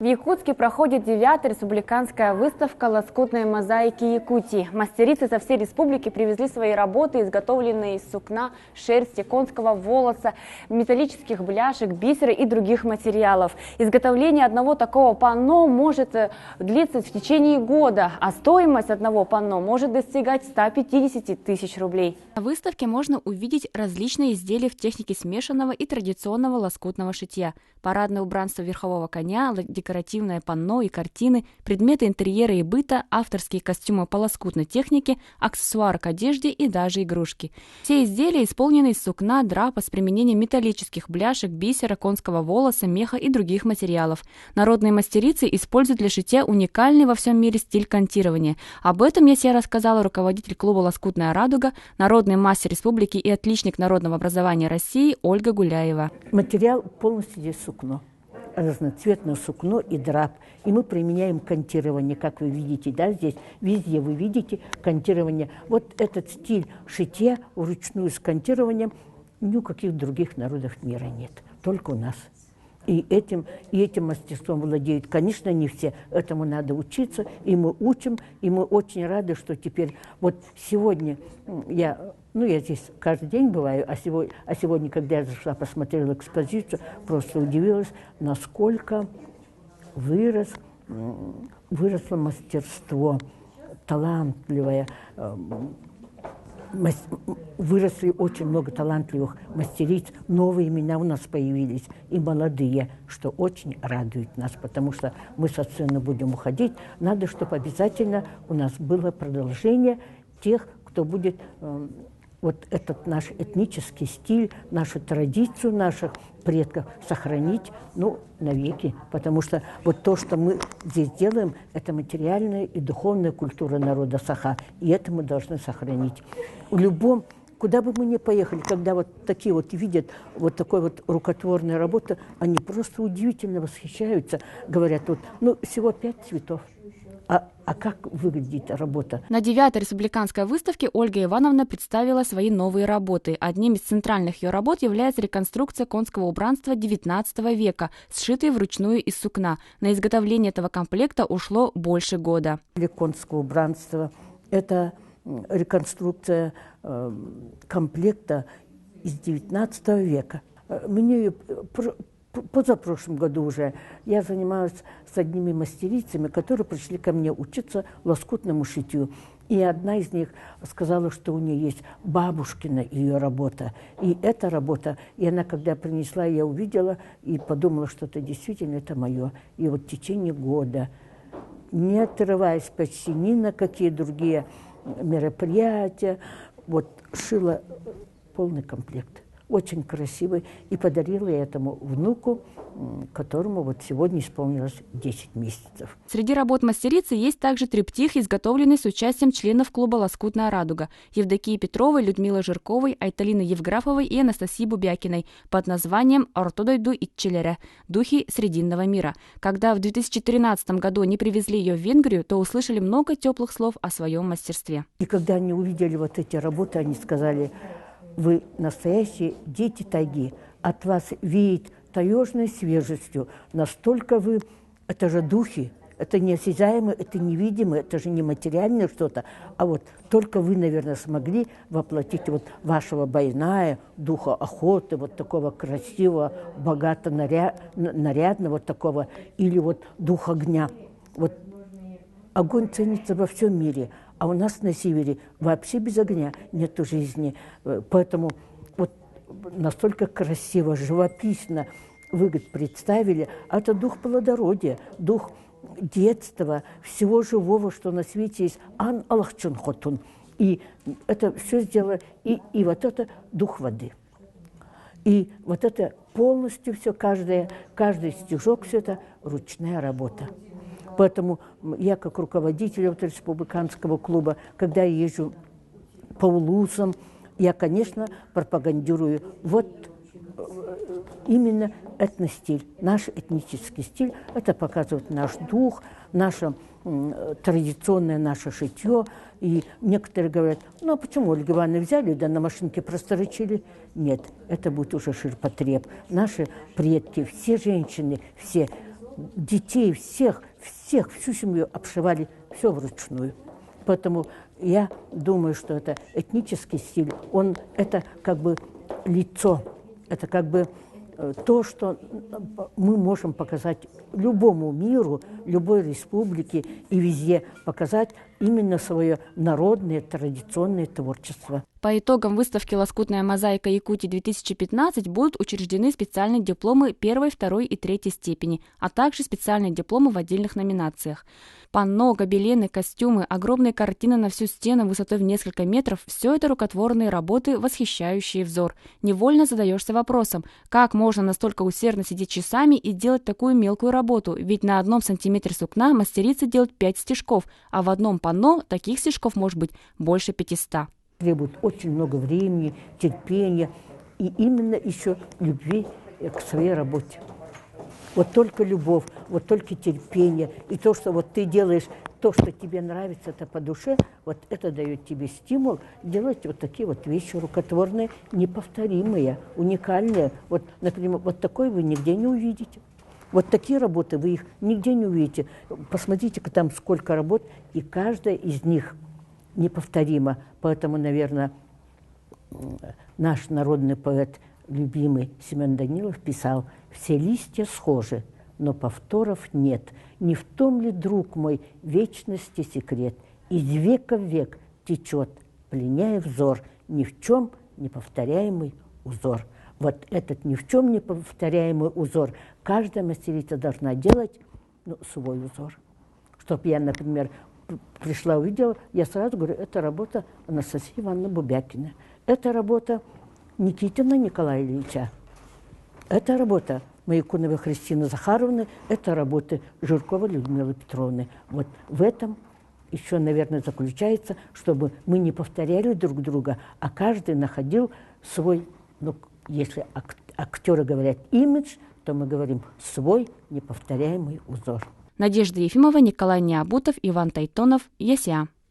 В Якутске проходит 9-я республиканская выставка лоскутной мозаики Якутии. Мастерицы со всей республики привезли свои работы, изготовленные из сукна, шерсти, конского волоса, металлических бляшек, бисера и других материалов. Изготовление одного такого панно может длиться в течение года, а стоимость одного панно может достигать 150 тысяч рублей. На выставке можно увидеть различные изделия в технике смешанного и традиционного лоскутного шитья. Парадное убранство верхового коня, декоративное панно и картины, предметы интерьера и быта, авторские костюмы по лоскутной технике, аксессуары к одежде и даже игрушки. Все изделия исполнены из сукна, драпа с применением металлических бляшек, бисера, конского волоса, меха и других материалов. Народные мастерицы используют для шитья уникальный во всем мире стиль кантирования. Об этом я рассказала руководитель клуба «Лоскутная радуга», народный мастер республики и отличник народного образования России Ольга Гуляева. Материал полностью здесь сукно. Разноцветное сукно и драп. И мы применяем кантирование, как вы видите, да, здесь везде вы видите кантирование. Вот этот стиль шитья вручную с кантированием ни у каких других народов мира нет, только у нас. И этим мастерством владеют, конечно, не все. Этому надо учиться, и мы учим, и мы очень рады, что теперь вот сегодня я здесь каждый день бываю, а сегодня, когда я зашла, посмотрела экспозицию, просто удивилась, насколько выросло мастерство, талантливое, выросли очень много талантливых мастериц, новые имена у нас появились, и молодые, что очень радует нас, потому что мы со сцены будем уходить. Надо, чтобы обязательно у нас было продолжение тех, кто будет вот этот наш этнический стиль, нашу традицию наших предков сохранить, навеки. Потому что вот то, что мы здесь делаем, это материальная и духовная культура народа Саха. И это мы должны сохранить. В любом, куда бы мы ни поехали, когда вот такие вот видят вот такой вот рукотворной работы, они просто удивительно восхищаются. Говорят, всего 5 цветов. А как выглядит работа? На 9-й республиканской выставке Ольга Ивановна представила свои новые работы. Одним из центральных ее работ является реконструкция конского убранства XIX века, сшитая вручную из сукна. На изготовление этого комплекта ушло больше года. Конского убранства – это реконструкция комплекта из XIX века. Мне позапрошлом году уже я занималась с одними мастерицами, которые пришли ко мне учиться лоскутному шитью. И одна из них сказала, что у нее есть бабушкина ее работа. И эта работа, и она, когда принесла, я увидела и подумала, что это действительно это мое. И вот в течение года, не отрываясь почти ни на какие другие мероприятия, шила полный комплект. Очень красивый. И подарила я этому внуку, которому сегодня исполнилось 10 месяцев. Среди работ мастерицы есть также триптих, изготовленный с участием членов клуба «Лоскутная радуга» Евдокии Петровой, Людмилы Жирковой, Айталины Евграфовой и Анастасии Бубякиной под названием «Ортодойду Итчелере» – «Духи Срединного мира». Когда в 2013 году они привезли ее в Венгрию, то услышали много теплых слов о своем мастерстве. И когда они увидели вот эти работы, они сказали: вы настоящие дети тайги, от вас веет таежной свежестью, настолько вы, это же духи, это неосязаемое, это невидимое, это же не материальное что-то, а только вы, наверное, смогли воплотить вашего Байная, духа охоты, такого красивого, богато нарядного такого, или дух огня. Огонь ценится во всем мире, а у нас на севере вообще без огня нету жизни. Поэтому настолько красиво, живописно вы представили. А это дух плодородия, дух детства, всего живого, что на свете есть. Ан Аллахчун Хотун. И это все сделано. И это дух воды. И это полностью все, каждый стежок, все это ручная работа. Поэтому я, как руководитель республиканского клуба, когда я езжу по улусам, я, конечно, пропагандирую именно этностиль, наш этнический стиль. Это показывает наш дух, наше традиционное наше шитье. И некоторые говорят: а почему Ольга Ивановна взяли, да на машинке просторочили? Нет, это будет уже ширпотреб. Наши предки, все женщины, все детей, всех, всю семью обшивали все вручную. Поэтому я думаю, что это этнический стиль, это как бы лицо, это как бы то, что мы можем показать любому миру, любой республике и везде показать именно свое народное традиционное творчество. По итогам выставки «Лоскутная мозаика Якутии-2015» будут учреждены специальные дипломы 1, 2 и 3 степени, а также специальные дипломы в отдельных номинациях. Панно, гобелены, костюмы, огромные картины на всю стену высотой в несколько метров – все это рукотворные работы, восхищающие взор. Невольно задаешься вопросом, как можно настолько усердно сидеть часами и делать такую мелкую работу, ведь на 1 сантиметре сукна мастерица делает 5 стежков, а в одном панно таких стежков может быть больше 500. Требует очень много времени, терпения и именно еще любви к своей работе. Вот только любовь, вот только терпение. И то, что вот ты делаешь, то, что тебе нравится, это по душе, вот это дает тебе стимул делать вот такие вот вещи рукотворные, неповторимые, уникальные. Вот, например, вот такой вы нигде не увидите. Вот такие работы вы их нигде не увидите. Посмотрите-ка там сколько работ, и каждая из них неповторима. Поэтому, наверное, наш народный поэт, любимый Семен Данилов, писал: «Все листья схожи, но повторов нет. Не в том ли, друг мой, вечности секрет? Из века в век течет, пленяя взор, ни в чем не повторяемый узор». Вот этот ни в чем не повторяемый узор каждая мастерица должна делать, свой узор. Чтоб я, например, пришла, увидела, я сразу говорю: это работа Анастасии Ивановны Бубякиной, это работа Никитина Николая Ильича, это работа Маякуновой Христины Захаровны, это работы Жиркова Людмилы Петровны. Вот в этом еще, наверное, заключается, чтобы мы не повторяли друг друга, а каждый находил свой, если актеры говорят имидж, то мы говорим свой неповторяемый узор. Надежда Ефимова, Николай Необутов, Иван Тайтонов, ЕСЯ.